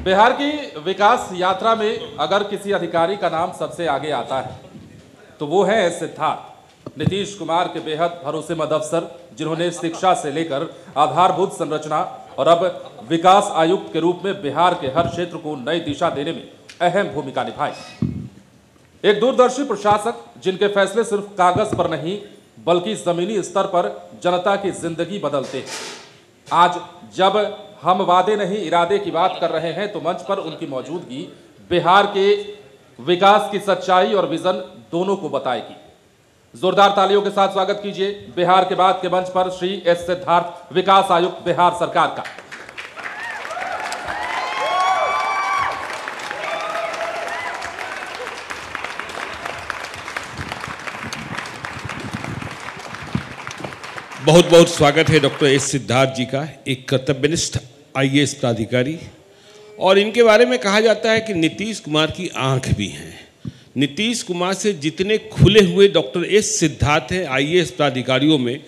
बिहार की विकास यात्रा में अगर किसी अधिकारी का नाम सबसे आगे आता है तो वो है सिद्धार्थ। नीतीश कुमार के बेहद भरोसेमंद अफसर, जिन्होंने शिक्षा से लेकर आधारभूत संरचना और अब विकास आयुक्त के रूप में बिहार के हर क्षेत्र को नई दिशा देने में अहम भूमिका निभाई। एक दूरदर्शी प्रशासक, जिनके फैसले सिर्फ कागज पर नहीं बल्कि जमीनी स्तर पर जनता की जिंदगी बदलते हैं। आज जब हम वादे नहीं इरादे की बात कर रहे हैं तो मंच पर उनकी मौजूदगी बिहार के विकास की सच्चाई और विजन दोनों को बताएगी। जोरदार तालियों के साथ स्वागत कीजिए बिहार के बाद के मंच पर श्री एस सिद्धार्थ, विकास आयुक्त बिहार सरकार का। बहुत बहुत स्वागत है डॉक्टर एस सिद्धार्थ जी का, एक कर्तव्यनिष्ठ आईएएस प्राधिकारी। और इनके बारे में कहा जाता है कि नीतीश कुमार की आंख भी हैं। नीतीश कुमार से जितने खुले हुए डॉक्टर एस सिद्धार्थ हैं आईएएस प्राधिकारियों में,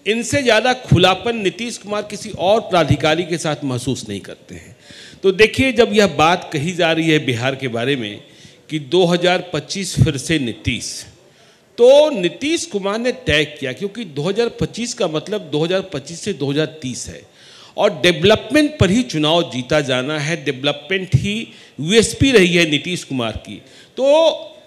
इनसे ज़्यादा खुलापन नीतीश कुमार किसी और प्राधिकारी के साथ महसूस नहीं करते हैं। तो देखिए, जब यह बात कही जा रही है बिहार के बारे में कि 2025 फिर से नीतीश, तो नीतीश कुमार ने तय किया, क्योंकि 2025 का मतलब 2025 से 2030 है और डेवलपमेंट पर ही चुनाव जीता जाना है। डेवलपमेंट ही यूएसपी रही है नीतीश कुमार की। तो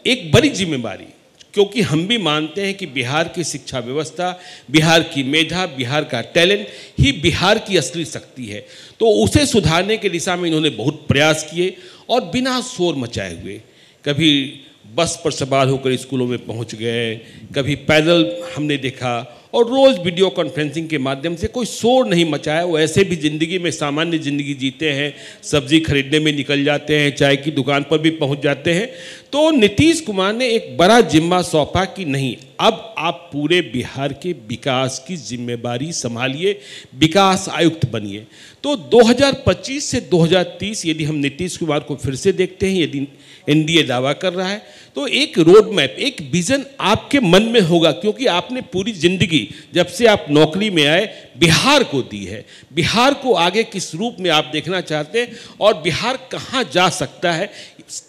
एक बड़ी जिम्मेदारी, क्योंकि हम भी मानते हैं कि बिहार की शिक्षा व्यवस्था, बिहार की मेधा, बिहार का टैलेंट ही बिहार की असली शक्ति है। तो उसे सुधारने की दिशा में इन्होंने बहुत प्रयास किए और बिना शोर मचाए हुए, कभी बस पर सवार होकर स्कूलों में पहुंच गए, कभी पैदल हमने देखा, और रोज़ वीडियो कॉन्फ्रेंसिंग के माध्यम से कोई शोर नहीं मचाया। वो ऐसे भी ज़िंदगी में सामान्य ज़िंदगी जीते हैं, सब्जी खरीदने में निकल जाते हैं, चाय की दुकान पर भी पहुंच जाते हैं। तो नीतीश कुमार ने एक बड़ा जिम्मा सौंपा कि नहीं, अब आप पूरे बिहार के विकास की जिम्मेदारी संभालिए, विकास आयुक्त बनिए। तो 2025 से 2030 यदि हम नीतीश कुमार को फिर से देखते हैं, यदि एनडीए दावा कर रहा है, तो एक रोड मैप, एक विजन आपके मन में होगा, क्योंकि आपने पूरी जिंदगी जब से आप नौकरी में आए बिहार को दी है। बिहार को आगे किस रूप में आप देखना चाहते हैं और बिहार कहाँ जा सकता है,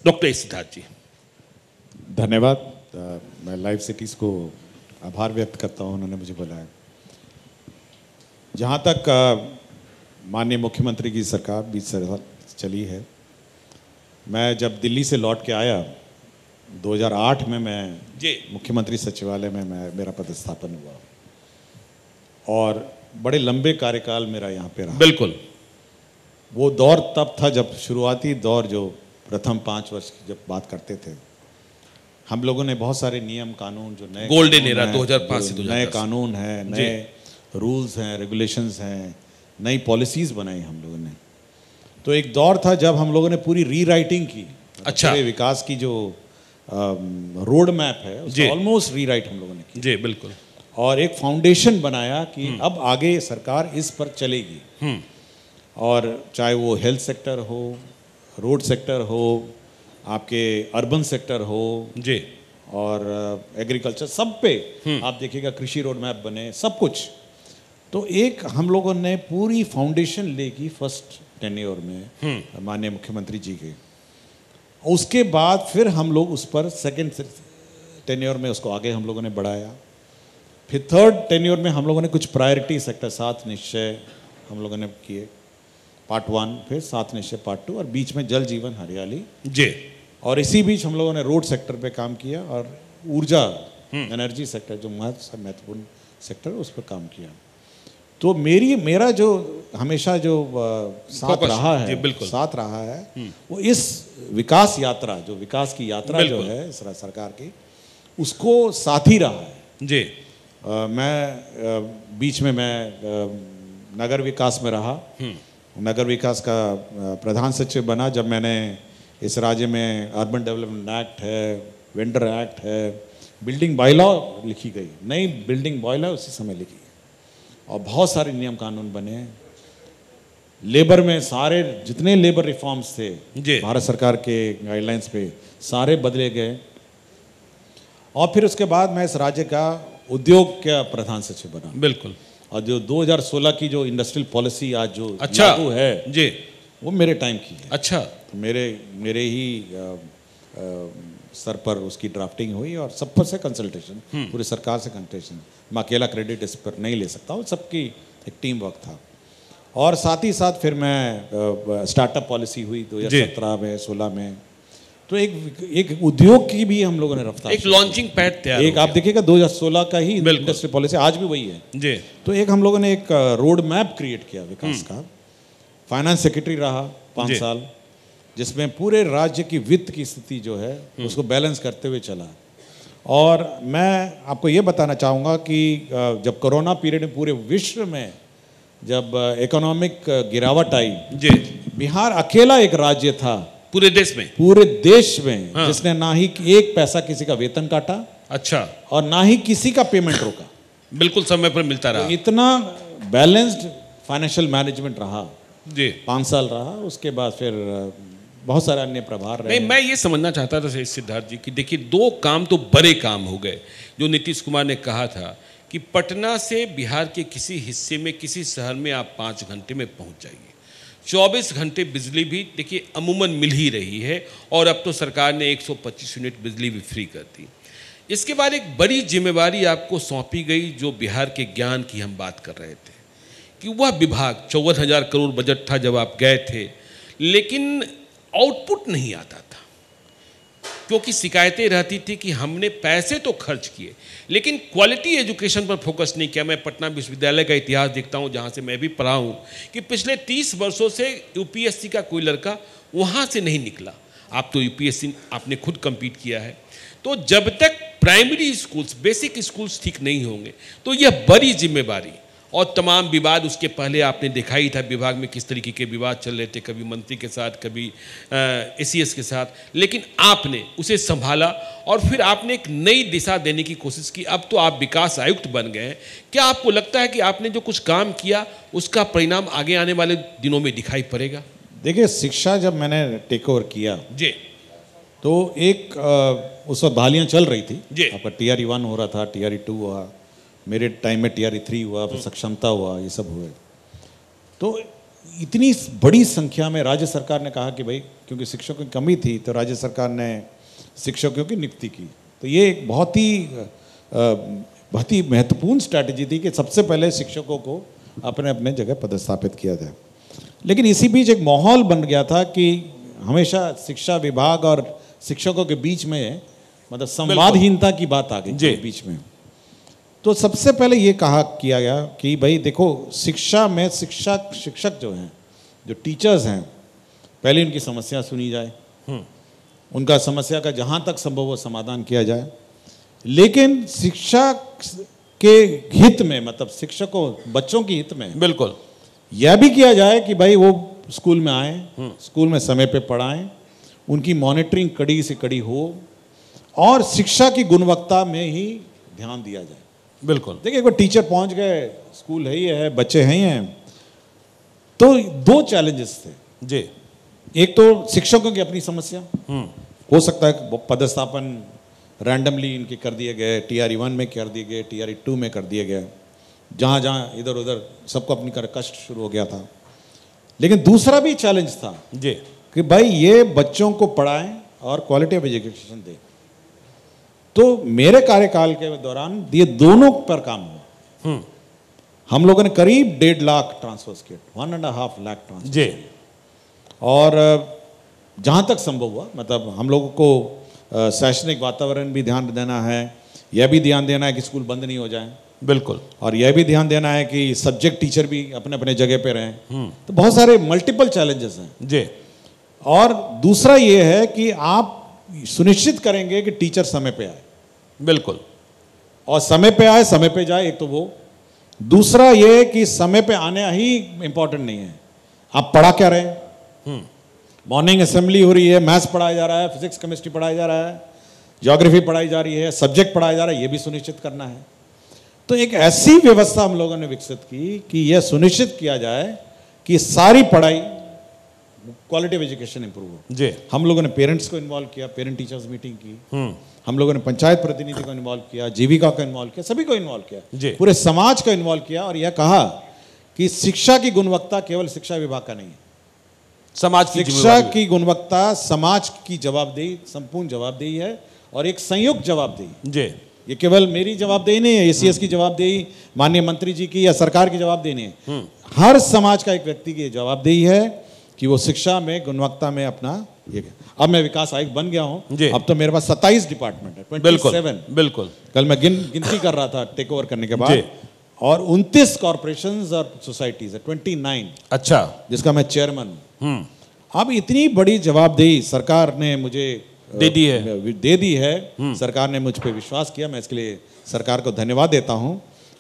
डॉक्टर सिद्धार्थ जी। धन्यवाद। मैं लाइव सिटीज़ को आभार व्यक्त करता हूँ, उन्होंने मुझे बुलाया। जहाँ तक माननीय मुख्यमंत्री की सरकार 20 साल चली है, मैं जब दिल्ली से लौट के आया 2008 में, मैं मुख्यमंत्री सचिवालय में मेरा पदस्थापन हुआ और बड़े लंबे कार्यकाल मेरा यहाँ पे रहा। बिल्कुल। वो दौर तब था जब शुरुआती दौर, जो प्रथम 5 वर्ष की जब बात करते थे, हम लोगों ने बहुत सारे नियम कानून, जो नए गोल्डन एरा 2005 से 2010, नए कानून हैं, नए रूल्स हैं, रेगुलेशंस हैं, नई पॉलिसीज़ बनाई हम लोगों ने। तो एक दौर था जब हम लोगों ने पूरी रीराइटिंग की। अच्छा। विकास की जो रोड मैप है उसको ऑलमोस्ट रीराइट हम लोगों ने की। जी बिल्कुल। और एक फाउंडेशन बनाया कि अब आगे सरकार इस पर चलेगी। और चाहे वो हेल्थ सेक्टर हो, रोड सेक्टर हो, आपके अर्बन सेक्टर हो जी, और एग्रीकल्चर, सब पे आप देखिएगा कृषि रोड मैप बने, सब कुछ। तो एक हम लोगों ने पूरी फाउंडेशन लेगी फर्स्ट टेन्योर में माननीय मुख्यमंत्री जी के। उसके बाद फिर हम लोग उस पर सेकंड टेन्योर में उसको आगे हम लोगों ने बढ़ाया। फिर थर्ड टेन्योर में हम लोगों ने कुछ प्रायोरिटी सेक्टर 7 निश्चय हम लोगों ने किए, पार्ट 1, फिर 7 निश्चय पार्ट 2, और बीच में जल जीवन हरियाली जी। और इसी बीच हम लोगों ने रोड सेक्टर पे काम किया और ऊर्जा एनर्जी सेक्टर, जो महत्वपूर्ण सेक्टर, उस पर काम किया। तो मेरा जो हमेशा जो साथ रहा है, साथ रहा है, वो इस विकास यात्रा, जो विकास की यात्रा जो है इस सरकार की, उसको साथ ही रहा है जी। मैं बीच में मैं नगर विकास में रहा। नगर विकास का प्रधान सचिव बना जब मैंने इस राज्य में अर्बन डेवलपमेंट एक्ट है, वेंडर एक्ट है, बिल्डिंग बायलॉ लिखी गई, नई बिल्डिंग बायलॉ उसी समय लिखी, और बहुत सारे नियम कानून बने। लेबर में सारे जितने लेबर रिफॉर्म्स थे भारत सरकार के गाइडलाइंस पे, सारे बदले गए। और फिर उसके बाद मैं इस राज्य का उद्योग का प्रधान सचिव बना। बिल्कुल। और जो 2016 की जो इंडस्ट्रियल पॉलिसी आज जो लागू है जी, वो मेरे टाइम की है। अच्छा। तो मेरे ही सर पर उसकी ड्राफ्टिंग हुई और सब पर से कंसल्टेशन, पूरी सरकार से कंसल्टेशन। मैं अकेला क्रेडिट इस पर नहीं ले सकता हूँ, सबकी एक टीम वर्क था। और साथ ही साथ फिर मैं स्टार्टअप पॉलिसी हुई 2017 में 16 में, तो एक उद्योग की भी हम लोगों ने रफ्तार, एक लॉन्चिंग पैड तैयार, एक आप देखिएगा 2016 का ही इंडस्ट्री पॉलिसी, आज भी वही है जी। तो एक हम लोगों ने एक रोड मैप क्रिएट किया विकास का। फाइनेंस सेक्रेटरी रहा 5 साल, जिसमें पूरे राज्य की वित्त की स्थिति जो है उसको बैलेंस करते हुए चला। और मैं आपको ये बताना चाहूँगा कि जब कोरोना पीरियड में पूरे विश्व में जब इकोनॉमिक गिरावट आई जी, बिहार अकेला एक राज्य था पूरे देश में हाँ। जिसने ना ही एक पैसा किसी का वेतन काटा, अच्छा, और ना ही किसी का पेमेंट रोका, बिल्कुल समय पर मिलता रहा। तो इतना बैलेंस्ड फाइनेंशियल मैनेजमेंट रहा जी, 5 साल रहा। उसके बाद फिर बहुत सारे अन्य प्रभार रहे। नहीं, मैं ये समझना चाहता था सिद्धार्थ जी कि देखिए 2 काम तो बड़े काम हो गए जो नीतीश कुमार ने कहा था कि पटना से बिहार के किसी हिस्से में किसी शहर में आप 5 घंटे में पहुंच जाइए। 24 घंटे बिजली भी देखिए अमूमन मिल ही रही है, और अब तो सरकार ने 125 यूनिट बिजली भी फ्री कर दी। इसके बाद एक बड़ी जिम्मेवारी आपको सौंपी गई जो बिहार के ज्ञान की हम बात कर रहे थे कि वह विभाग 54,000 करोड़ बजट था जब आप गए थे, लेकिन आउटपुट नहीं आता था क्योंकि शिकायतें रहती थी कि हमने पैसे तो खर्च किए लेकिन क्वालिटी एजुकेशन पर फोकस नहीं किया। मैं पटना विश्वविद्यालय का इतिहास देखता हूं जहां से मैं भी पढ़ा हूं कि पिछले 30 वर्षों से यूपीएससी का कोई लड़का वहां से नहीं निकला। आप तो यूपीएससी आपने खुद compete किया है, तो जब तक प्राइमरी स्कूल्स, बेसिक स्कूल्स ठीक नहीं होंगे तो यह बड़ी जिम्मेवारी। और तमाम विवाद उसके पहले आपने देखा ही था, विभाग में किस तरीके के विवाद चल रहे थे, कभी मंत्री के साथ, कभी एसीएस के साथ, लेकिन आपने उसे संभाला और फिर आपने एक नई दिशा देने की कोशिश की। अब तो आप विकास आयुक्त बन गए हैं। क्या आपको लगता है कि आपने जो कुछ काम किया उसका परिणाम आगे आने वाले दिनों में दिखाई पड़ेगा? देखिए, शिक्षा जब मैंने टेक ओवर किया जी, तो एक उस वक्त बहालियाँ चल रही थी जी। आपका TRE 1 हो रहा था, TRE 2 हुआ, मेरे टाइम में TRE 3 हुआ, फिर सक्षमता हुआ, ये सब हुए। तो इतनी बड़ी संख्या में राज्य सरकार ने कहा कि भाई क्योंकि शिक्षकों की कमी थी तो राज्य सरकार ने शिक्षकों की नियुक्ति की। तो ये एक बहुत ही महत्वपूर्ण स्ट्रैटेजी थी कि सबसे पहले शिक्षकों को अपने अपने जगह पदस्थापित किया जाए। लेकिन इसी बीच एक माहौल बन गया था कि हमेशा शिक्षा विभाग और शिक्षकों के बीच में मतलब संवादहीनता की बात आ गई बीच में। तो सबसे पहले ये किया गया कि भाई देखो, शिक्षा में शिक्षक जो हैं, जो टीचर्स हैं, पहले उनकी समस्या सुनी जाए, उनका समस्या का जहाँ तक संभव हो समाधान किया जाए। लेकिन शिक्षा के हित में, मतलब शिक्षकों बच्चों के हित में बिल्कुल यह भी किया जाए कि भाई वो स्कूल में आए, स्कूल में समय पे पढ़ाएं, उनकी मॉनिटरिंग कड़ी से कड़ी हो और शिक्षा की गुणवत्ता में ही ध्यान दिया जाए। बिल्कुल। देखिए, एक बार टीचर पहुंच गए, स्कूल है ही है, बच्चे हैं ही हैं, तो 2 चैलेंजेस थे जी। एक तो शिक्षकों की अपनी समस्या, हो सकता है पदस्थापन रैंडमली इनके कर दिए गए, TRE 1 में कर दिए गए, TRE 2 में कर दिए गए, जहाँ जहाँ इधर उधर सबको अपनी कष्ट शुरू हो गया था। लेकिन दूसरा भी चैलेंज था जी कि भाई ये बच्चों को पढ़ाएं और क्वालिटी ऑफ एजुकेशन दें। तो मेरे कार्यकाल के दौरान ये दोनों पर काम हुआ। हम लोगों ने करीब 1.5 लाख ट्रांसफर्स किए, 1.5 लाख ट्रांसफर जी। और जहाँ तक संभव हुआ, मतलब हम लोगों को शैक्षणिक वातावरण भी ध्यान देना है, यह भी ध्यान देना है कि स्कूल बंद नहीं हो जाए, बिल्कुल, और यह भी ध्यान देना है कि सब्जेक्ट टीचर भी अपने अपने जगह पे रहें। तो बहुत सारे मल्टीपल चैलेंजेस हैं जी। और दूसरा ये है कि आप सुनिश्चित करेंगे कि टीचर समय पे आए, बिल्कुल, और समय पे आए, समय पे जाए, एक तो वो। दूसरा ये कि समय पे आने ही इंपॉर्टेंट नहीं है, आप पढ़ा क्या रहे हैं। मॉर्निंग असेंबली हो रही है, मैथ्स पढ़ाया जा रहा है, फिजिक्स केमिस्ट्री पढ़ाया जा रहा है, ज्योग्राफी पढ़ाई जा रही है, सब्जेक्ट पढ़ाया जा रहा है, ये भी सुनिश्चित करना है। तो एक ऐसी व्यवस्था हम लोगों ने विकसित की कि यह सुनिश्चित किया जाए कि सारी पढ़ाई, क्वालिटी ऑफ एजुकेशन इंप्रूव हो जी। हम लोगों ने पेरेंट्स को इन्वॉल्व किया, पेरेंट टीचर्स मीटिंग की, हम लोगों ने पंचायत प्रतिनिधि को इन्वॉल्व किया, जीविका को इन्वॉल्व किया, सभी को इन्वॉल्व किया, पूरे समाज को इन्वॉल्व किया, और यह कहा कि शिक्षा की गुणवत्ता केवल शिक्षा विभाग का नहीं है, समाज की शिक्षा जिम्मेदारी की गुणवत्ता समाज की जवाबदेही, संपूर्ण जवाबदेही है और एक संयुक्त जवाबदेही। जी ये केवल मेरी जवाबदेही नहीं है, एसीएस की जवाबदेही, माननीय मंत्री जी की या सरकार की जवाबदेही नहीं है, हर समाज का एक व्यक्ति की जवाबदेही है कि वो शिक्षा में गुणवत्ता में अपना ये। अब मैं विकास आयुक्त बन गया हूँ, अब तो मेरे पास 27 डिपार्टमेंट है, 27। बिल्कुल कल मैं गिनती कर रहा था टेक ओवर करने के बाद, और 29 कॉर्पोरेशंस और सोसाइटीज है, 29। अच्छा, जिसका मैं चेयरमैन हूँ। अब इतनी बड़ी जवाबदेही सरकार ने मुझे दे दी है। सरकार ने मुझ पर विश्वास किया, मैं इसके लिए सरकार को धन्यवाद देता हूं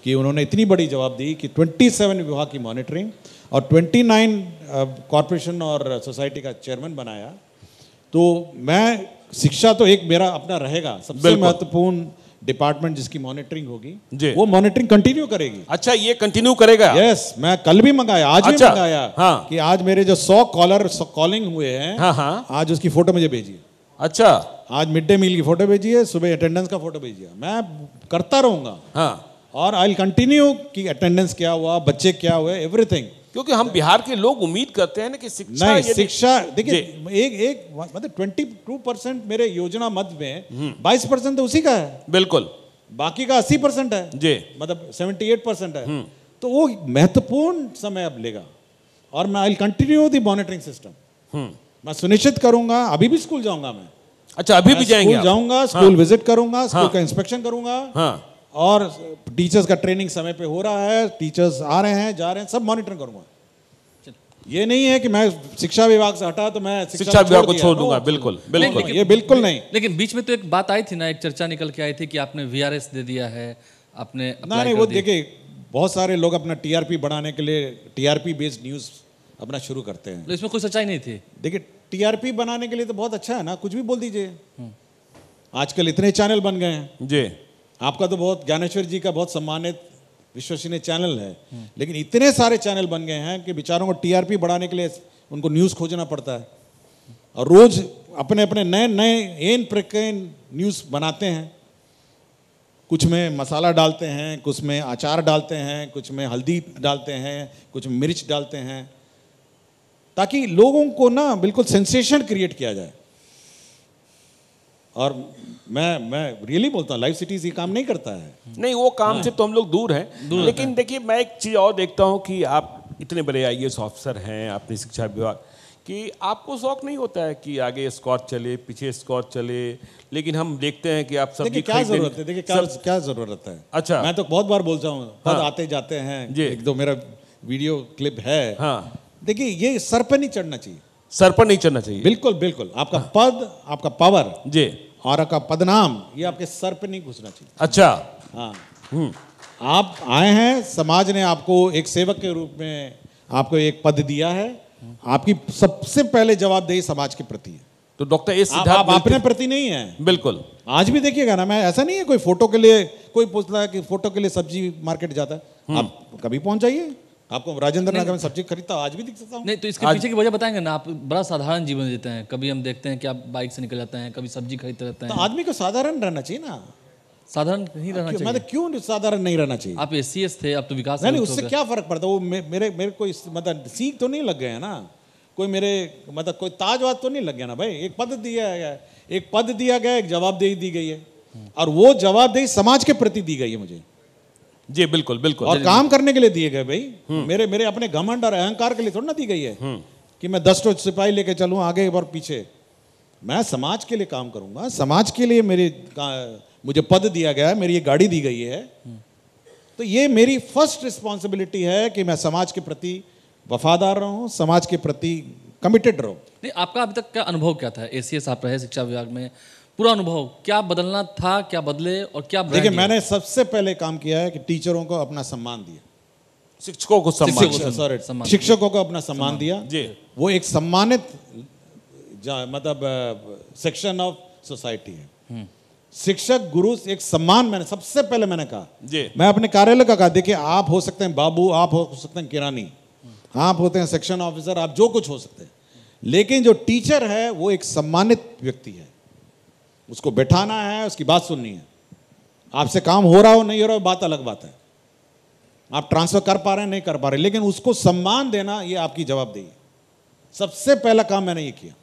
कि उन्होंने इतनी बड़ी जवाबदेही कि 27 विभाग की मॉनिटरिंग और 29 कॉर्पोरेशन और सोसाइटी का चेयरमैन बनाया। तो मैं, शिक्षा तो एक मेरा अपना रहेगा, सबसे महत्वपूर्ण डिपार्टमेंट जिसकी मॉनिटरिंग होगी, वो मॉनिटरिंग कंटिन्यू करेगी। अच्छा, ये कंटिन्यू करेगा? यस, मैं कल भी मंगाया, आज भी मंगाया। हाँ। कि आज मेरे जो 100 कॉलिंग हुए हैं, आज उसकी फोटो मुझे भेजिए। अच्छा, आज मिड डे मील की फोटो भेजिए, सुबह अटेंडेंस का फोटो भेजिए। मैं करता रहूंगा। हाँ। और आई विल कंटिन्यू कि अटेंडेंस क्या हुआ, बच्चे क्या हुए, एवरीथिंग। क्योंकि हम बिहार के लोग उम्मीद करते हैं ना कि शिक्षा, नहीं, शिक्षा देखिए, एक मतलब 22% मेरे योजना मद में 22% तो उसी का है। बिल्कुल, बाकी का 80% है जी, मतलब 78% है। तो वो महत्वपूर्ण समय अब लेगा और मैं I will continue the monitoring system. मैं सुनिश्चित करूंगा, अभी भी स्कूल जाऊंगा मैं। अच्छा, अभी भी जाएंगे? स्कूल जाऊंगा, स्कूल विजिट करूंगा, स्कूल का इंस्पेक्शन करूंगा, और टीचर्स का ट्रेनिंग समय पे हो रहा है, टीचर्स आ रहे हैं, जा रहे हैं, सब मॉनिटरिंग करूंगा। ये नहीं है कि मैं शिक्षा विभाग से हटा तो मैं शिक्षा विभाग को छोड़ दूंगा। बिल्कुल बिल्कुल, ये बिल्कुल नहीं। लेकिन बीच में तो एक बात आई थी ना, एक चर्चा निकल के आई थी कि आपने वीआरएस दे दिया है, आपने नहीं, वो देखिए, बहुत सारे लोग अपना टीआरपी बढ़ाने के लिए टीआरपी बेस्ड न्यूज अपना शुरू करते हैं। तो इसमें कोई सच्चाई नहीं थी? देखिए, टीआरपी बनाने के लिए तो बहुत अच्छा है ना, कुछ भी बोल दीजिए। आजकल इतने चैनल बन गए हैं जी। आपका तो बहुत, ज्ञानेश्वर जी का बहुत सम्मानित विश्वसनीय चैनल है, लेकिन इतने सारे चैनल बन गए हैं कि बेचारों को टीआरपी बढ़ाने के लिए उनको न्यूज़ खोजना पड़ता है, और रोज अपने अपने नए नए एन प्रकार न्यूज़ बनाते हैं। कुछ में मसाला डालते हैं, कुछ में अचार डालते हैं, कुछ में हल्दी डालते हैं, कुछ में मिर्च डालते हैं, ताकि लोगों को ना बिल्कुल सेंसेशन क्रिएट किया जाए। और मैं रियली बोलता हूँ, लाइव सिटीज ये काम नहीं करता है। नहीं, वो काम से तो हम लोग दूर हैं। लेकिन देखिए, मैं एक चीज़ और देखता हूँ कि आप इतने बड़े आईएएस ऑफिसर हैं अपने शिक्षा विभाग, कि आपको शौक नहीं होता है कि आगे स्कॉट चले, पीछे स्कॉट चले, लेकिन हम देखते हैं कि आप सब क्या जरूरत है? देखिए, क्या जरूरत है? अच्छा, मैं तो बहुत बार बोलता हूँ, पद आते जाते हैं, एक दो मेरा वीडियो क्लिप है। देखिए, ये सर पर नहीं चढ़ना चाहिए, सर पर नहीं चढ़ना चाहिए। बिल्कुल बिल्कुल, आपका पद, आपका पावर जी, और आपका पदनाम, ये आपके सर पे नहीं घुसना चाहिए। अच्छा, हाँ, आप आए हैं, समाज ने आपको एक सेवक के रूप में आपको एक पद दिया है, आपकी सबसे पहले जवाबदेही समाज के प्रति है। तो डॉक्टर एस सिद्धार्थ आप अपने प्रति नहीं है। बिल्कुल, आज भी देखिएगा ना, मैं ऐसा नहीं है कोई फोटो के लिए, कोई पूछता है कि फोटो के लिए सब्जी मार्केट जाता है, आप कभी पहुंच जाइए, आपको राजेंद्र नगर में सब्जी खरीदता आज भी दिख सकता हूँ। नहीं, तो इसके पीछे की वजह बताएंगे ना? आप बड़ा साधारण जीवन जीते हैं, कभी हम देखते हैं कि आप बाइक से निकल जाते हैं, कभी सब्जी खरीदते रहते हैं। तो आदमी को साधारण रहना चाहिए ना, साधारण नहीं रहना चाहिए। मतलब क्यों साधारण नहीं रहना चाहिए? आप एसीएस थे, अब तो विकास नहीं, उससे क्या फर्क पड़ता है? वो मेरे को मतलब सीख तो नहीं लग गए ना, कोई मेरे मतलब कोई ताजवाद तो नहीं लग गया ना भाई। एक पद दिया गया, एक जवाबदेही दी गई है, और वो जवाबदेही समाज के प्रति दी गई है मुझे। जी बिल्कुल बिल्कुल, और काम करने के लिए दिए गए भाई। मेरे अपने घमंड और अहंकार के लिए थोड़ी ना दी गई है कि मैं 10 सिपाही लेके चलूं आगे और पीछे। मैं समाज के लिए काम करूंगा, समाज के लिए मुझे पद दिया गया है, मेरी ये गाड़ी दी गई है, तो ये मेरी फर्स्ट रिस्पॉन्सिबिलिटी है कि मैं समाज के प्रति वफादार रहूं, समाज के प्रति कमिटेड रहूं। नहीं, आपका अभी तक का अनुभव क्या था? एसीएस आप रहे शिक्षा विभाग में, पूरा अनुभव क्या बदलना था, क्या बदले और क्या? देखिए, मैंने सबसे पहले काम किया है कि टीचरों को अपना सम्मान दिया, शिक्षकों को सम्मान, शिक्षकों को अपना सम्मान दिया जी। वो एक सम्मानित मतलब सेक्शन ऑफ सोसाइटी है। शिक्षक गुरु एक सम्मान, मैंने सबसे पहले मैंने कहा जी। मैं अपने कार्यालय का कहा, देखिए आप हो सकते हैं बाबू, आप हो सकते हैं किरानी, आप होते हैं सेक्शन ऑफिसर, आप जो कुछ हो सकते हैं, लेकिन जो टीचर है वो एक सम्मानित व्यक्ति है, उसको बैठाना है, उसकी बात सुननी है। आपसे काम हो रहा हो नहीं हो रहा हो बात अलग बात है, आप ट्रांसफर कर पा रहे हैं नहीं कर पा रहे, लेकिन उसको सम्मान देना ये आपकी जवाबदेही है। सबसे पहला काम मैंने ये किया।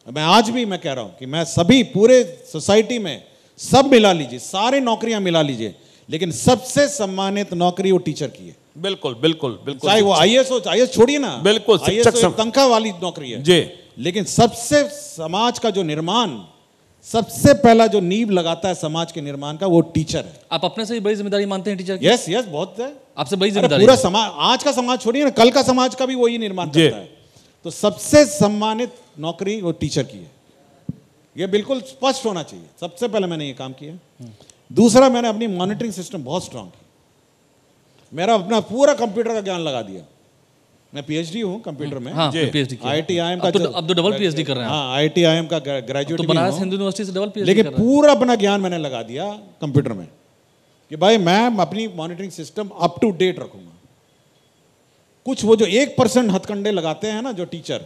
मैं आज भी मैं कह रहा हूं कि मैं सभी पूरे सोसाइटी में सब मिला लीजिए, सारी नौकरियां मिला लीजिए, लेकिन सबसे सम्मानित नौकरी वो टीचर की है। बिल्कुल बिल्कुल बिल्कुल, चाहे वो आईएएस हो, आईएएस छोड़िए ना, बिल्कुल, आईएएस शिक्षक तो एक तनख्वाह वाली नौकरी है जी, लेकिन सबसे समाज का जो निर्माण, सबसे पहला जो नींव लगाता है समाज के निर्माण का, वो टीचर है। आप अपने से ही बड़ी जिम्मेदारी मानते हैं टीचर की? यस यस, बहुत है। आपसे बड़ी अरे जिम्मेदारी पूरा है। समाज, आज का समाज छोड़िए ना, कल का समाज का भी वही निर्माण जी। करता है। तो सबसे सम्मानित नौकरी वो टीचर की है, ये बिल्कुल स्पष्ट होना चाहिए। सबसे पहले मैंने ये काम किया। दूसरा, मैंने अपनी मॉनिटरिंग सिस्टम बहुत स्ट्रांग की। मेरा अपना पूरा कंप्यूटर का ज्ञान लगा दिया। मैं पीएचडी हूँ कंप्यूटर में। हाँ, जी। पीएचडी किया। IITIM का अब तो डबल पीएचडी कर रहे हैं आप। हाँ, IITIM का ग्रेजुएट तो भी बनारस हूँ। हिंदू यूनिवर्सिटी से डबल पीएचडी लेकिन कर रहे हैं। पूरा अपना ज्ञान मैंने लगा दिया कंप्यूटर में कि भाई मैं अपनी monitoring system up to date रखूंगा। कुछ वो जो 1% हथकंडे लगाते हैं ना जो टीचर,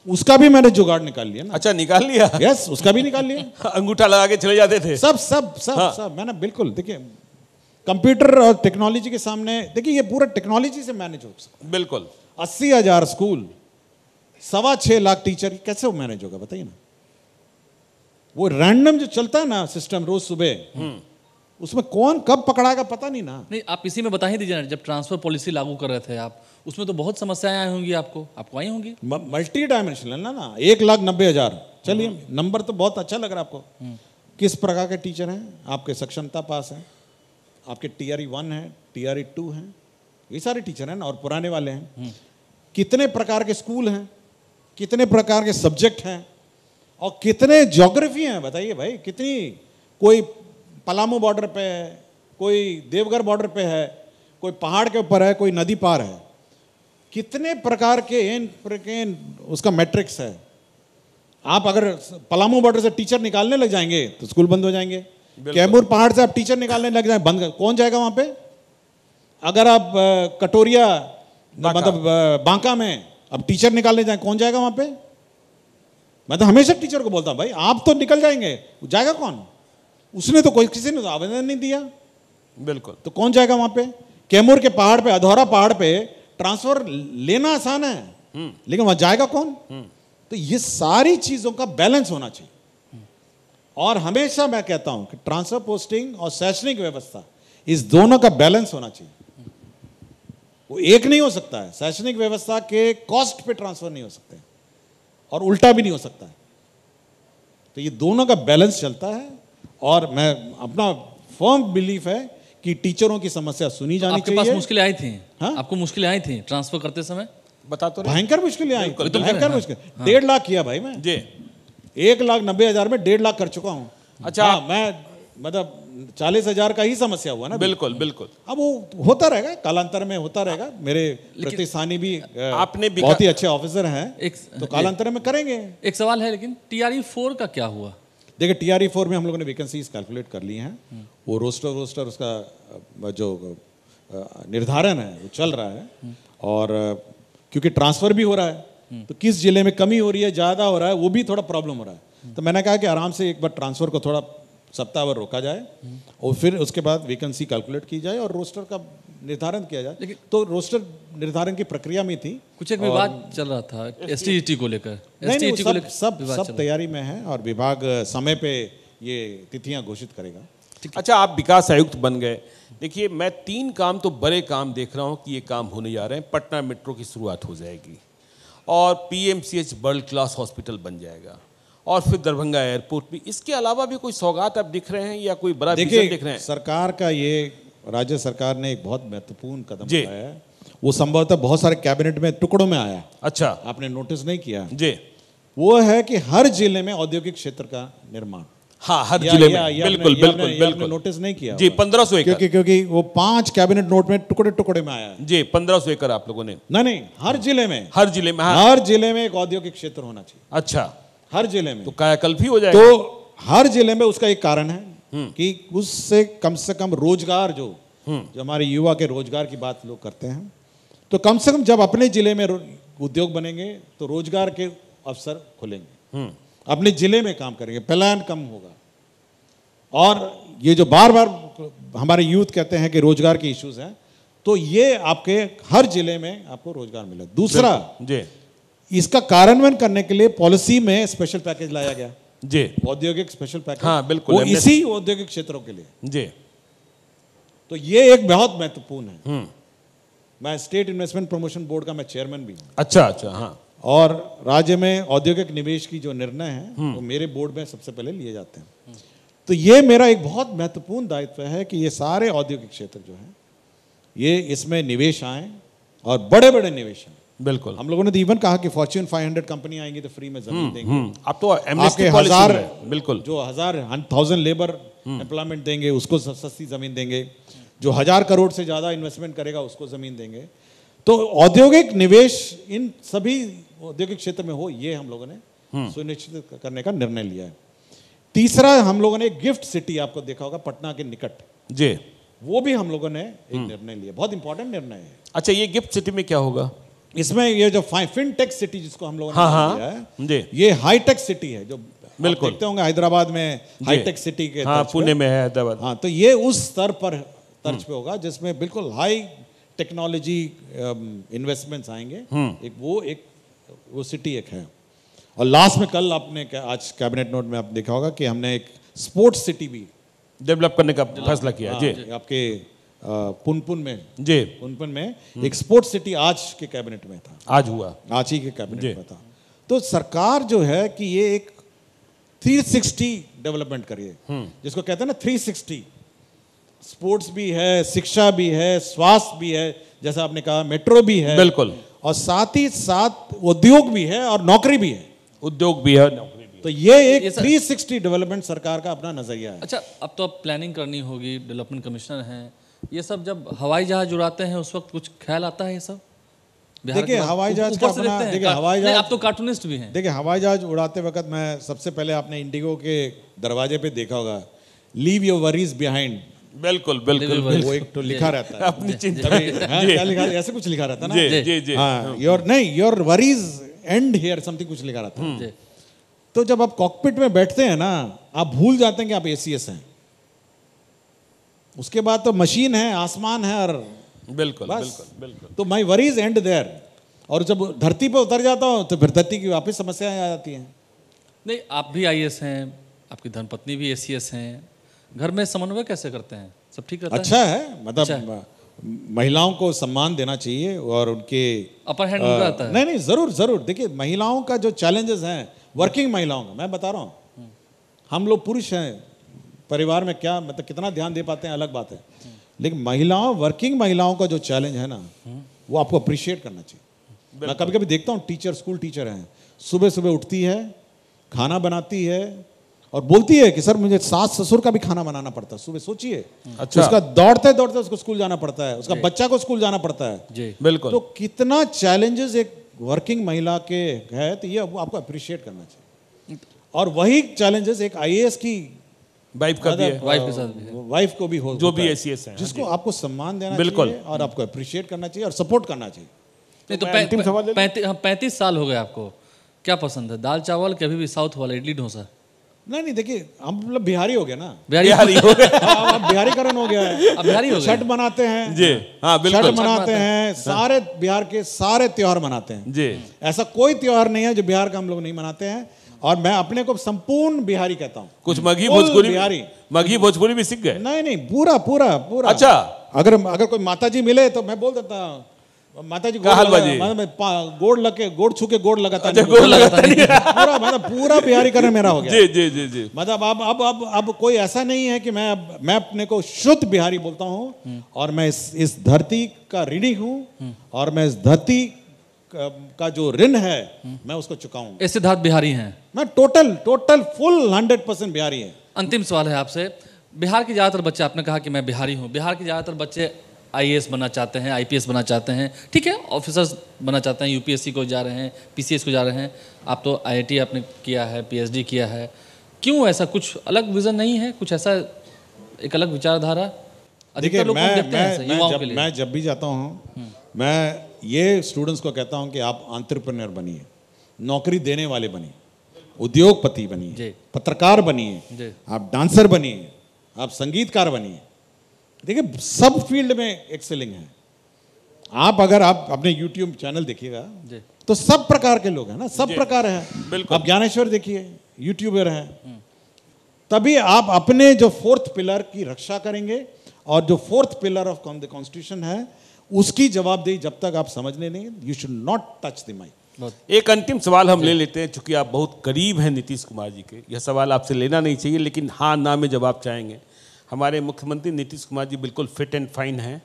उसका भी मैंने जुगाड़ निकाल लिया ना। अच्छा निकाल लिया। यस, उसका भी निकाल लिया। अंगूठा लगा के चले जाते थे। सब सब सब हाँ। सब मैंने बिल्कुल, देखिए कंप्यूटर और टेक्नोलॉजी के सामने, देखिए ये पूरा टेक्नोलॉजी से मैनेज हो सकता बिल्कुल। है। 80,000 स्कूल, 6.25 लाख टीचर, कैसे वो मैनेज होगा बताइए ना। वो रैंडम जो चलता है ना सिस्टम रोज सुबह, उसमें कौन कब पकड़ाएगा पता नहीं ना। नहीं, आप इसी में बता ही दीजिए ना, जब ट्रांसफर पॉलिसी लागू कर रहे थे आप, उसमें तो बहुत समस्याएं आई होंगी आपको आई होंगी। मल्टी डायमेंशनल ना 1,90,000। चलिए, नंबर तो बहुत अच्छा लग रहा है आपको। किस प्रकार के टीचर हैं आपके? सक्षमता पास है आपके, TRE 1 है, TRE 2 है, ये सारे टीचर हैं ना, और पुराने वाले हैं। कितने प्रकार के स्कूल हैं, कितने प्रकार के सब्जेक्ट हैं, और कितने ज्योग्राफी हैं बताइए भाई। कितनी, कोई पलामू बॉर्डर पे है, कोई देवघर बॉर्डर पे है, कोई पहाड़ के ऊपर है, कोई नदी पार है। कितने प्रकार के उसका मैट्रिक्स है। आप अगर पलामू बॉर्डर से टीचर निकालने लग जाएंगे तो स्कूल बंद हो जाएंगे। कैमूर पहाड़ से आप टीचर निकालने लग जाए, बंद, कौन जाएगा वहां पे? अगर आप कटोरिया मतलब बांका में अब टीचर निकालने जाए, कौन जाएगा वहां पे? मैं तो हमेशा टीचर को बोलता हूं भाई आप तो निकल जाएंगे, जाएगा कौन? उसने तो कोई, किसी ने तो आवेदन नहीं दिया। बिल्कुल। तो कौन जाएगा वहां पे? कैमूर के पहाड़ पे, अधौरा पहाड़ पे ट्रांसफर लेना आसान है, लेकिन वहां जाएगा कौन? तो ये सारी चीजों का बैलेंस होना चाहिए। और हमेशा मैं कहता हूं कि ट्रांसफर पोस्टिंग और शैक्षणिक व्यवस्था, इस दोनों का बैलेंस होना चाहिए। वो एक नहीं हो सकता है। शैक्षणिक व्यवस्था के कॉस्ट पे ट्रांसफर नहीं हो सकते और उल्टा भी नहीं हो सकता है। तो ये दोनों का बैलेंस चलता है। और मैं, अपना फर्म बिलीफ है कि टीचरों की समस्या सुनी जानी आपके चाहिए। पास मुश्किलें आई थी? हाँ? आपको मुश्किलें आई थी ट्रांसफर करते समय? बता तो रहे। भयंकर मुश्किलें आई, बिल्कुल, भयंकर हाँ, मुश्किल। 1.5 लाख किया भाई मैं, जी। 1,90,000 में 1.5 लाख कर चुका हूं। अच्छा। हाँ, मैं मतलब 40,000 का ही समस्या हुआ ना। बिल्कुल बिल्कुल। अब वो होता रहेगा, कालांतर में होता रहेगा। मेरे प्रतिस्थानी भी आपने बहुत ही अच्छे ऑफिसर हैं, तो जी। कालांतर में करेंगे। एक सवाल है, लेकिन TRE 4 का क्या हुआ? देखिए, TRE 4 में हम लोगों ने वैकेंसीज कैलकुलेट कर ली हैं। वो रोस्टर उसका जो निर्धारण है वो चल रहा है। और क्योंकि ट्रांसफर भी हो रहा है, तो किस जिले में कमी हो रही है, ज़्यादा हो रहा है, वो भी थोड़ा प्रॉब्लम हो रहा है। तो मैंने कहा कि आराम से एक बार ट्रांसफर को थोड़ा सप्ताह भर रोका जाए और फिर उसके बाद वैकेंसी कैलकुलेट की जाए और रोस्टर का निर्धारण किया जाए। तो रोस्टर निर्धारण की प्रक्रिया में थी। कुछ एक विवाद चल रहा था STET को लेकर। नहीं, STET को लेकर सब विवाद सब चल रहा तैयारी में है और विभाग समय पे ये तिथियां घोषित करेगा। अच्छा, आप विकास आयुक्त बन गए। देखिए, मैं 3 काम तो बड़े काम देख रहा हूँ कि ये काम होने जा रहे हैं। पटना मेट्रो की शुरुआत हो जाएगी और PMCH वर्ल्ड क्लास हॉस्पिटल बन जाएगा, और फिर दरभंगा एयरपोर्ट भी। इसके अलावा भी कोई सौगात आप दिख रहे हैं या कोई बड़ा विजन दिख रहे हैं? सरकार का ये, राज्य सरकार ने एक बहुत महत्वपूर्ण कदम जी। उठाया है। वो संभवतः बहुत सारे कैबिनेट में टुकड़ों में आया, अच्छा आपने नोटिस नहीं किया। जी। वो है कि हर जिले में औद्योगिक क्षेत्र का निर्माण। हाँ, हर या- जिले या- में। या बिल्कुल आपने- बिल्कुल या आपने बिल्कुल। नोटिस नहीं किया जी, होगा। 1500 एकड़। क्योंकि वो 5 कैबिनेट नोट में टुकड़े टुकड़े में आया है। जी, 1500 एकड़ आप लोगों ने। नहीं, हर जिले में, हर जिले में। हाँ। हर जिले में एक औद्योगिक क्षेत्र होना चाहिए, अच्छा, हर जिले में। तो कायाकल्प ही हो जाएगा। तो हर जिले में उसका एक कारण है कि उससे कम रोजगार, जो हमारे युवा के रोजगार की बात लोग करते हैं, तो कम से कम जब अपने जिले में उद्योग बनेंगे तो रोजगार के अवसर खुलेंगे, अपने जिले में काम करेंगे, पलायन कम होगा। और ये जो बार बार हमारे यूथ कहते हैं कि रोजगार के इश्यूज हैं, तो ये आपके हर जिले में आपको रोजगार मिले। दूसरा, जी, इसका कार्यान्वयन करने के लिए पॉलिसी में स्पेशल पैकेज लाया गया, जी औद्योगिक स्पेशल पैकेज। हाँ, बिल्कुल, वो हमने- इसी औद्योगिक क्षेत्रों के लिए। जी तो ये एक बहुत महत्वपूर्ण है। मैं स्टेट इन्वेस्टमेंट प्रमोशन बोर्ड का मैं चेयरमैन भी हूँ, अच्छा अच्छा हाँ और राज्य में औद्योगिक निवेश की जो निर्णय है वो मेरे बोर्ड में सबसे पहले लिए जाते हैं। तो ये मेरा एक बहुत महत्वपूर्ण दायित्व है कि ये सारे औद्योगिक क्षेत्र जो है ये इसमें निवेश आए, और बड़े बड़े निवेश आए। बिल्कुल। हम लोगों ने तो इवन कहा कि फॉर्च्यून 500 कंपनी आएंगी तो फ्री में जमीन देंगे। अब तो आपके एमनेस्टी पॉलिसी 1000 में, बिल्कुल जो 1000 लेबर एम्प्लॉयमेंट देंगे उसको सस्ती जमीन देंगे, जो 1000 करोड़ से ज्यादा इन्वेस्टमेंट करेगा उसको जमीन देंगे। तो औद्योगिक निवेश इन सभी औद्योगिक क्षेत्र में हो, ये हम लोगों ने सुनिश्चित करने का निर्णय लिया है। तीसरा, हम लोगों ने गिफ्ट सिटी, आपको देखा होगा पटना के निकट, जी। वो भी हम लोगों ने एक निर्णय लिया, बहुत इंपॉर्टेंट निर्णय है। अच्छा, ये गिफ्ट सिटी में क्या होगा? इसमें ये जो फिनटेक सिटी जिसको हम लोगों ने हाँ, नाम हाँ, दिया है, जी। ये हाईटेक सिटी है, जो बिल्कुल। आप देखते होंगे हैदराबाद में हाईटेक सिटी के हाँ, तर्ज पे। पुणे में है, हैदराबाद। हाँ, तो ये उस स्तर पर तर्ज पे होगा जिसमें बिल्कुल हाई टेक्नोलॉजी इन्वेस्टमेंट्स आएंगे। एक वो सिटी एक है। और लास्ट में कल आपने आज कैबिनेट नोट में आप देखा होगा कि हमने एक स्पोर्ट्स सिटी भी डेवलप करने का फैसला किया। जी आपके पुनपुन में, जी पुनपुन में एक स्पोर्ट्स सिटी आज के कैबिनेट में था, आज हुआ, आज ही के कैबिनेट में था। तो सरकार जो है कि ये एक 360 डेवलपमेंट करिए, जिसको कहते हैं ना 360, स्पोर्ट्स भी है, शिक्षा भी है, स्वास्थ्य भी है, जैसा आपने कहा मेट्रो भी है, बिल्कुल, और साथ ही साथ उद्योग भी है और नौकरी भी है। उद्योग भी है, नौकरी भी है। तो ये एक 360 डेवलपमेंट सरकार का अपना नजरिया है। अच्छा, अब तो अब प्लानिंग करनी होगी, डेवलपमेंट कमिश्नर हैं, ये सब जब हवाई जहाज उड़ाते हैं उस वक्त कुछ ख्याल आता है ये सब? देखिए हवाई जहाज का अपना, देखिए हवाई जहाज, आप तो कार्टूनिस्ट भी हैं। देखिए हवाई जहाज उड़ाते वक्त मैं सबसे पहले आपने इंडिगो के दरवाजे पे देखा होगा, लीव योर वरीज बिहाइंड। बिल्कुल बिल्कुल, वो एक तो लिखा रहता है अपनी चिंता। क्या लिखा, ऐसे कुछ लिखा रहता है ना। जी जी, हाँ, your worries and here, something कुछ लिखा रहता है। तो जब आप कॉकपिट में बैठते हैं ना, आप भूल जाते हैं कि आप एसीएस हैं। उसके बाद तो मशीन है, आसमान है, और बिल्कुल बस। बिल्कुल बिल्कुल। तो माई वरीज एंड देयर। और जब धरती पे उतर जाता हूँ तो फिर धरती की वापस समस्याएं आ जाती हैं। नहीं, आप भी आईएएस हैं, आपकी धर्मपत्नी भी एसीएस हैं, घर में समन्वय कैसे करते हैं? सब ठीक रहता है? अच्छा है, मतलब महिलाओं को सम्मान देना चाहिए और उनके अपर हैंड उनका आता है। नहीं जरूर जरूर। देखिए महिलाओं का जो चैलेंजेस हैं, वर्किंग महिलाओं का मैं बता रहा हूँ, हम लोग पुरुष हैं, परिवार में क्या मतलब कितना ध्यान दे पाते हैं अलग बात है, लेकिन महिलाओं, वर्किंग महिलाओं का जो चैलेंज है ना, वो आपको अप्रिशिएट करना चाहिए। मैं कभी कभी देखता हूँ टीचर, स्कूल टीचर हैं, सुबह सुबह उठती है, खाना बनाती है और बोलती है कि सर मुझे सास ससुर का भी खाना बनाना पड़ता है सुबह। सोचिए, अच्छा। उसका दौड़ते दौड़ते उसको स्कूल जाना पड़ता है, उसका बच्चा को स्कूल जाना पड़ता है जी, बिल्कुल। तो कितना चैलेंजेस एक वर्किंग महिला के है, तो ये आपको अप्रिशिएट करना चाहिए। और वही चैलेंजेस एक आईएएस की वाइफ का भी है, वाइफ के साथ भी है। वाइफ को भी हो, जो होता भी है, एसीएस है, जिसको आपको सम्मान देना बिल्कुल। चाहिए और आपको अप्रिशिएट करना चाहिए और सपोर्ट करना चाहिए। नहीं तो मैं अंतिम सवाल ले लूं? 35 साल हो गए आपको, क्या पसंद है, दाल चावल के अभी भी साउथ वाला इडली डोसा? नहीं देखिए हम मतलब बिहारी हो गए ना, बिहारी हो गए। अब बिहारीकरण हो गया है। अब बिहारी हो गए। छठ मनाते हैं जी हाँ छठ बिल्कुल मनाते हैं, सारे बिहार के सारे त्योहार मनाते हैं। जी। ऐसा कोई त्योहार नहीं है जो बिहार का हम लोग नहीं मनाते हैं। और मैं अपने को संपूर्ण बिहारी कहता हूँ। कुछ मगही फुल भोजपुरी, बिहारी। मगही भोजपुरी भी सीख गए? नहीं पूरा पूरा पूरा। अच्छा। अगर कोई माता जी मिले तो मैं बोल देता हूँ, माता जी क्या हाल बाजी? गोड़ छू के गोड़ लगाता अच्छा, नहीं। गोड़ लगाता नहीं। पूरा मतलब पूरा बिहारीकरण मेरा हो गया। जी जी जी जी। मतलब अब कोई ऐसा नहीं है कि मैं अपने को शुद्ध बिहारी बोलता हूँ, और मैं इस धरती का ऋणी हूँ, और मैं इस धरती का जो ऋण है मैं उसको चुकाऊंगा। ऐसे धात बिहारी हैं? मैं टोटल फुल 100% बिहारी है। अंतिम सवाल है आपसे, बिहार के ज़्यादातर बच्चे, आपने कहा कि मैं बिहारी हूँ, बिहार के ज़्यादातर बच्चे आईएएस बनना चाहते हैं, आईपीएस बनना चाहते हैं, ठीक है, ऑफिसर्स बनना चाहते हैं, यूपीएससी को जा रहे हैं, पीसीएस को जा रहे हैं, आप तो आईआईटी आपने किया है, पीएचडी किया है, क्यों ऐसा कुछ अलग विजन नहीं है, कुछ ऐसा एक अलग विचारधारा? देखिए मैं मैं जब भी जाता हूँ, मैं ये स्टूडेंट्स को कहता हूँ कि आप एंटरप्रेन्योर बनिए, नौकरी देने वाले बनिए, उद्योगपति बनिए, पत्रकार बनिए, आप डांसर बनिए, आप संगीतकार बनिए। देखिए सब फील्ड में एक्सेलिंग है। आप अगर आप अपने YouTube चैनल देखिएगा जी। तो सब प्रकार के लोग हैं ना, सब प्रकार है। बिल्कुल। आप ज्ञानेश्वर देखिए, यूट्यूबर हैं। तभी आप अपने जो फोर्थ पिलर की रक्षा करेंगे, और जो fourth pillar of the constitution है उसकी जवाबदेही जब तक आप समझने नहीं, you should not touch the mic. एक अंतिम सवाल हम ले लेते हैं, चूंकि आप बहुत करीब हैं नीतीश कुमार जी के, यह सवाल आपसे लेना नहीं चाहिए, लेकिन हाँ ना में जवाब चाहेंगे। हमारे मुख्यमंत्री नीतीश कुमार जी बिल्कुल फिट एंड फाइन हैं?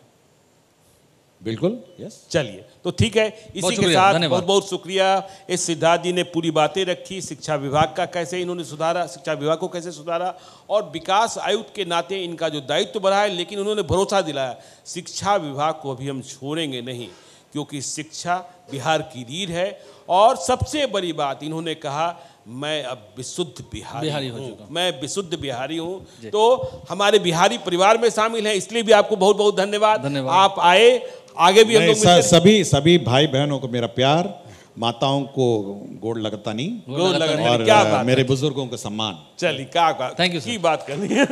बिल्कुल, यस। चलिए, तो ठीक है, इसी के साथ बहुत बहुत शुक्रिया। इस सिद्धार्थ जी ने पूरी बातें रखी, शिक्षा विभाग का कैसे इन्होंने सुधारा, शिक्षा विभाग को कैसे सुधारा, और विकास आयुक्त के नाते इनका जो दायित्व बढ़ा है, लेकिन उन्होंने भरोसा दिलाया शिक्षा विभाग को अभी हम छोड़ेंगे नहीं, क्योंकि शिक्षा बिहार की रीढ़ है। और सबसे बड़ी बात इन्होंने कहा, मैं अब विशुद्ध बिहारी हूँ, मैं विशुद्ध बिहारी हूँ। तो हमारे बिहारी परिवार में शामिल हैं, इसलिए भी आपको बहुत बहुत धन्यवाद। आप आए, आगे भी हम लोग सभी भाई बहनों को मेरा प्यार, माताओं को गोड़ लगता नहीं, और क्या मेरे बुजुर्गों को सम्मान। चलिए, क्या बात, थैंक यू, की बात करनी है।